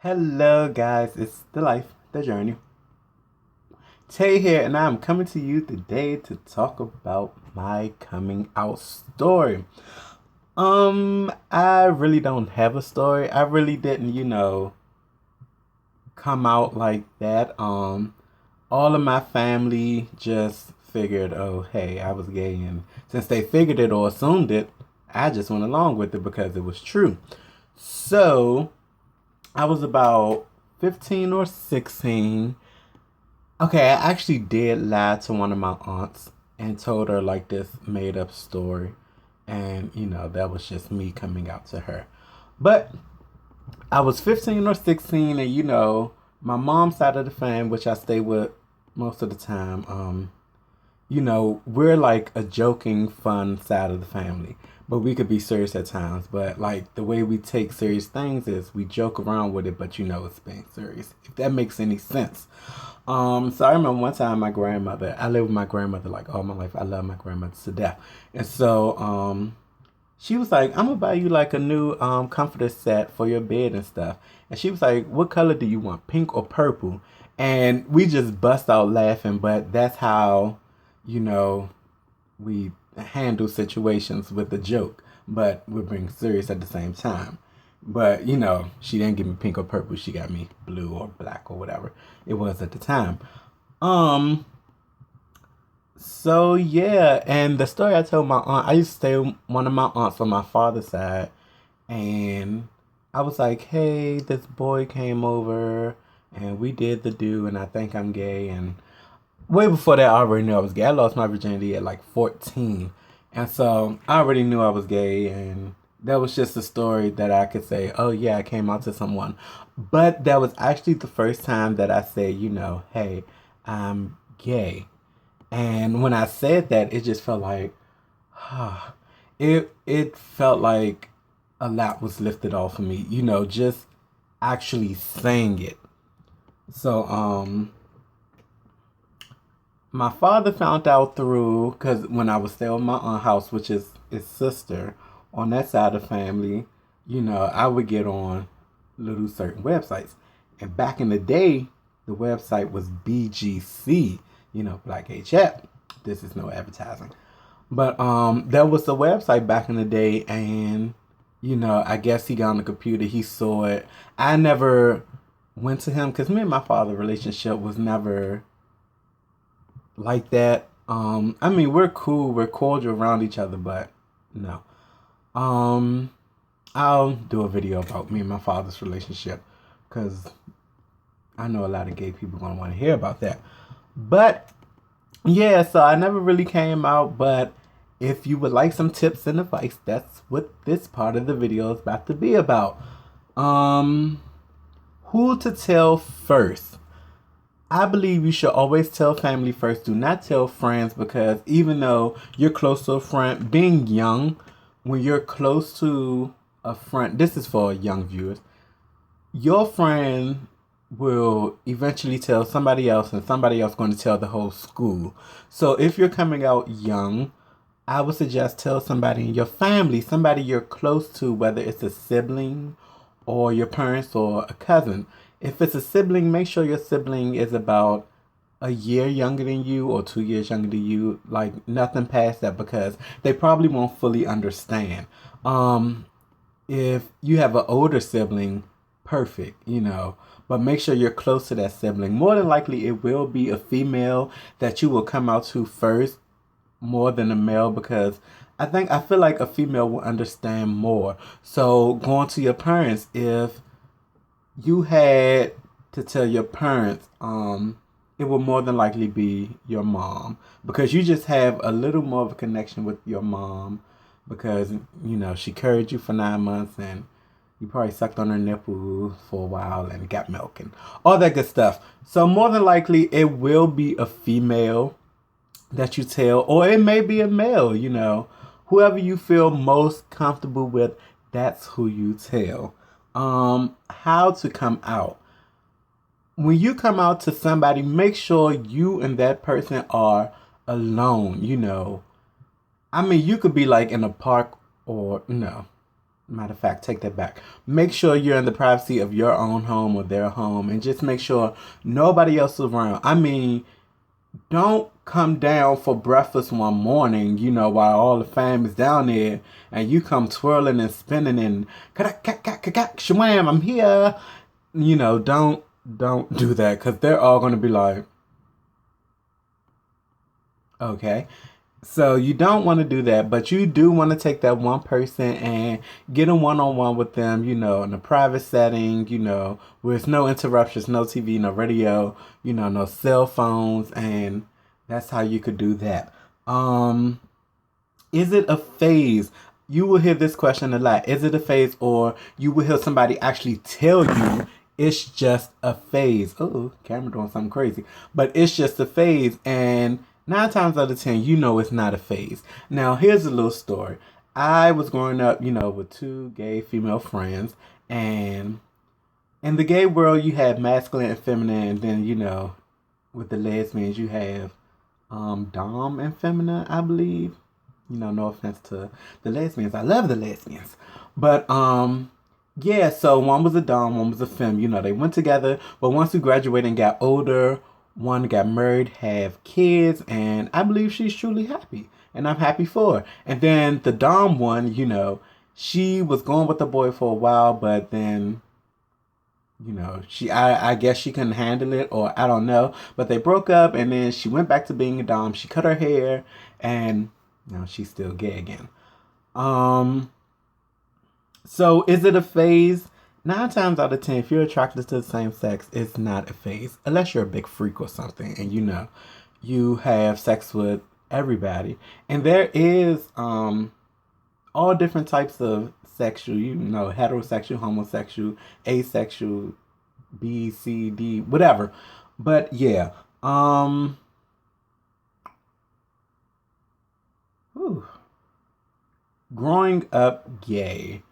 Hello, guys. It's the life, the journey. Tay here, and I'm coming to you today to talk about my coming out story. I really don't have a story. I really didn't, come out like that. All of my family just figured, oh, hey, I was gay, and since they figured it or assumed it, I just went along with it because it was true. So I was about 15 or 16. Okay, I actually did lie to one of my aunts and told her like this made up story. And, that was just me coming out to her. But I was 15 or 16, and, my mom's side of the family, which I stay with most of the time, we're like a joking, fun side of the family, but we could be serious at times. But like the way we take serious things is we joke around with it, but it's being serious. If that makes any sense. So I remember one time I lived with my grandmother like all my life. I love my grandmother to death. And so, she was like, I'm gonna buy you like a new comforter set for your bed and stuff. And she was like, what color do you want, pink or purple? And we just bust out laughing, but that's how, you know, we handle situations with a joke, but we're being serious at the same time. But she didn't give me pink or purple. She got me blue or black or whatever it was at the time. Um. So yeah, and the story I told my aunt, I used to stay with one of my aunts on my father's side, and I was like, "Hey, this boy came over, and we did the do, and I think I'm gay." And way before that, I already knew I was gay. I lost my virginity at like 14. And so I already knew I was gay. And that was just a story that I could say, oh, yeah, I came out to someone. But that was actually the first time that I said, hey, I'm gay. And when I said that, it just felt like, it felt like a lot was lifted off of me, just actually saying it. So, my father found out through because when I was staying with my aunt house, which is his sister, on that side of the family, I would get on little certain websites. And back in the day, the website was BGC, Black Gay Chat. This is no advertising. But there was a website back in the day, and I guess he got on the computer, he saw it. I never went to him because me and my father relationship was never like that. I mean, we're cool, we're cordial around each other, but no. Um, I'll do a video about me and my father's relationship because I know a lot of gay people gonna want to hear about that. But yeah, so I never really came out. But if you would like some tips and advice, that's what this part of the video is about to be about. Um, who to tell first? I believe you should always tell family first. Do not tell friends because even though you're close to a friend, being young, when you're close to a friend, this is for young viewers, your friend will eventually tell somebody else and somebody else going to tell the whole school. So if you're coming out young, I would suggest tell somebody in your family, somebody you're close to, whether it's a sibling or your parents or a cousin. If it's a sibling, make sure your sibling is about a year younger than you or 2 years younger than you, like nothing past that because they probably won't fully understand. Um, if you have an older sibling, perfect, but make sure you're close to that sibling. More than likely, it will be a female that you will come out to first more than a male because I feel like a female will understand more. So going to your parents, if you had to tell your parents, it will more than likely be your mom because you just have a little more of a connection with your mom because she carried you for 9 months and you probably sucked on her nipple for a while and got milk and all that good stuff. So more than likely it will be a female that you tell, or it may be a male, whoever you feel most comfortable with, that's who you tell. How to come out. When you come out to somebody, make sure you and that person are alone, I mean, you could be like in a park or no, Matter of fact, take that back. Make sure you're in the privacy of your own home or their home, and just make sure nobody else is around. I mean, don't come down for breakfast one morning, while all the fam is down there, and you come twirling and spinning and shwam, I'm here. Don't do that, because they're all gonna be like, okay. So you don't want to do that, but you do want to take that one person and get a one-on-one with them, in a private setting, where there's no interruptions, no TV, no radio, no cell phones, and that's how you could do that. Is it a phase? You will hear this question a lot. Is it a phase, or you will hear somebody actually tell you it's just a phase? Oh, camera doing something crazy. But it's just a phase, and 9 times out of 10, it's not a phase. Now, here's a little story. I was growing up, with 2 gay female friends, and in the gay world, you have masculine and feminine, and then, with the lesbians, you have dom and feminine, I believe. No offense to the lesbians. I love the lesbians. But, yeah, so one was a dom, one was a femme. They went together, but once we graduated and got older, one got married, have kids, and I believe she's truly happy. And I'm happy for her. And then the dom one, she was going with the boy for a while, but then, I guess she couldn't handle it, or I don't know. But they broke up, and then she went back to being a dom. She cut her hair, and now she's still gay again. So is it a phase? 9 times out of 10, if you're attracted to the same sex, it's not a phase. Unless you're a big freak or something, and you have sex with everybody. And there is all different types of sexual, heterosexual, homosexual, asexual, B, C, D, whatever. But yeah. Whew. Growing up gay.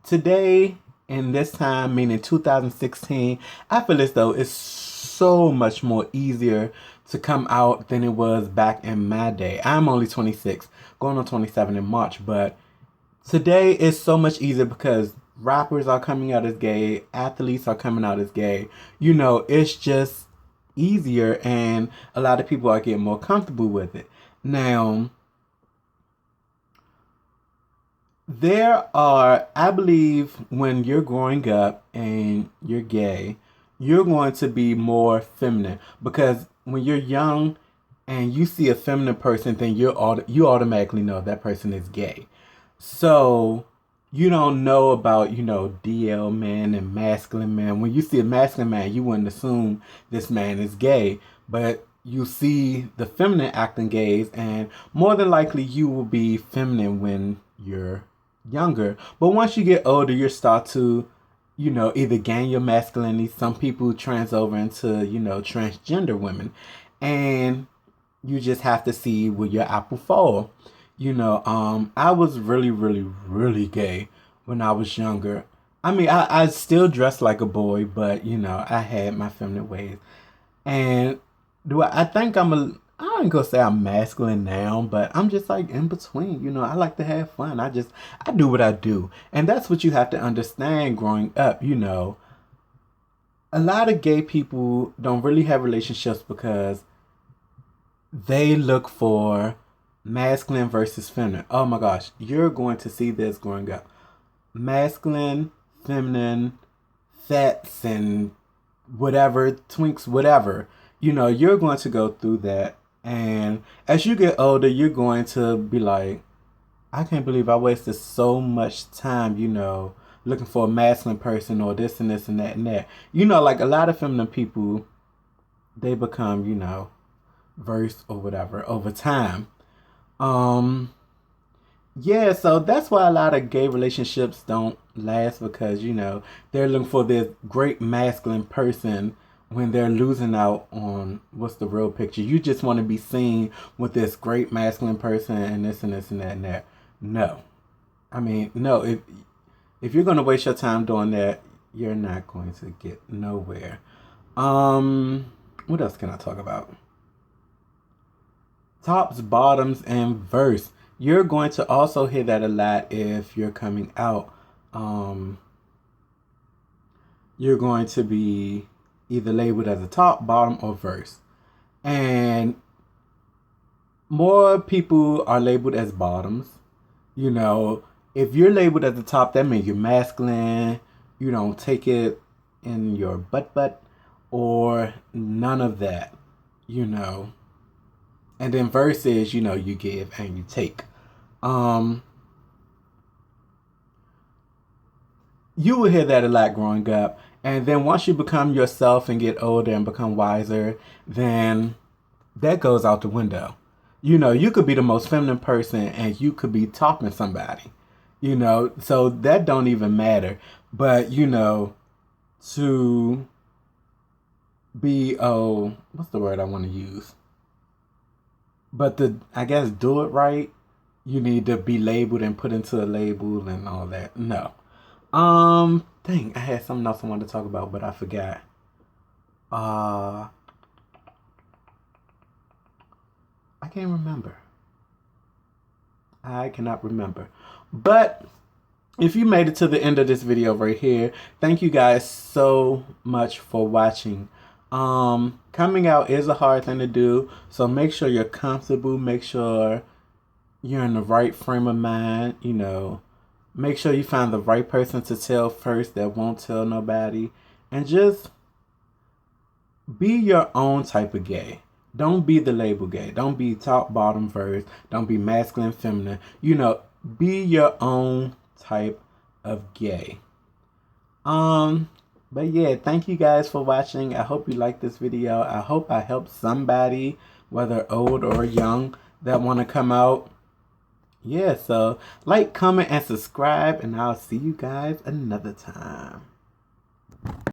Today, in this time, meaning 2016, I feel as though it's so much more easier to come out than it was back in my day. I'm only 26, going on 27 in March, but today is so much easier because rappers are coming out as gay, athletes are coming out as gay. It's just easier, and a lot of people are getting more comfortable with it. Now, I believe when you're growing up and you're gay, you're going to be more feminine, because when you're young and you see a feminine person, then you automatically know that person is gay. So you don't know about, DL men and masculine men. When you see a masculine man, you wouldn't assume this man is gay, but you see the feminine acting gays, and more than likely you will be feminine when you're younger. But once you get older, you start to, either gain your masculinity. Some people trans over into, transgender women. And you just have to see where your apple fall. I was really, really, really gay when I was younger. I mean, I still dressed like a boy, but, I had my feminine ways. And I think I ain't gonna say I'm masculine now, but I'm just like in between. I like to have fun. I do what I do. And that's what you have to understand growing up. A lot of gay people don't really have relationships because they look for masculine versus feminine. Oh my gosh, you're going to see this growing up. Masculine, feminine, fats, and whatever, twinks, whatever. You're going to go through that. And as you get older, you're going to be like, I can't believe I wasted so much time, looking for a masculine person, or this and this and that and that. Like a lot of feminine people, they become, verse or whatever over time. Yeah, so that's why a lot of gay relationships don't last, because, they're looking for this great masculine person when they're losing out on what's the real picture. You just want to be seen with this great masculine person and this and this and that and that. No. I mean, no, if you're going to waste your time doing that, you're not going to get nowhere. What else can I talk about? Tops, bottoms, and verse. You're going to also hear that a lot if you're coming out. Um, you're going to be either labeled as a top, bottom, or verse. And more people are labeled as bottoms. You know, if you're labeled at the top, that means you're masculine, you don't take it in your butt, or none of that, you know. And then verses, you know, you give and you take. You will hear that a lot growing up. And then once you become yourself and get older and become wiser, then that goes out the window. You know, you could be the most feminine person and you could be topping somebody. You know, so that don't even matter. But, you know, to be, oh, what's the word I want to use? But I guess, do it right, you need to be labeled and put into a label and all that. No. Dang, I had something else I wanted to talk about, but I forgot. I can't remember. I cannot remember. But if you made it to the end of this video right here, thank you guys so much for watching. Coming out is a hard thing to do, so make sure you're comfortable, make sure you're in the right frame of mind, you know. Make sure you find the right person to tell first that won't tell nobody. And just be your own type of gay. Don't be the label gay. Don't be top, bottom, verse. Don't be masculine, feminine. You know, be your own type of gay. But yeah, thank you guys for watching. I hope you liked this video. I hope I helped somebody, whether old or young, that want to come out. Yeah, so like, comment, and subscribe, and I'll see you guys another time.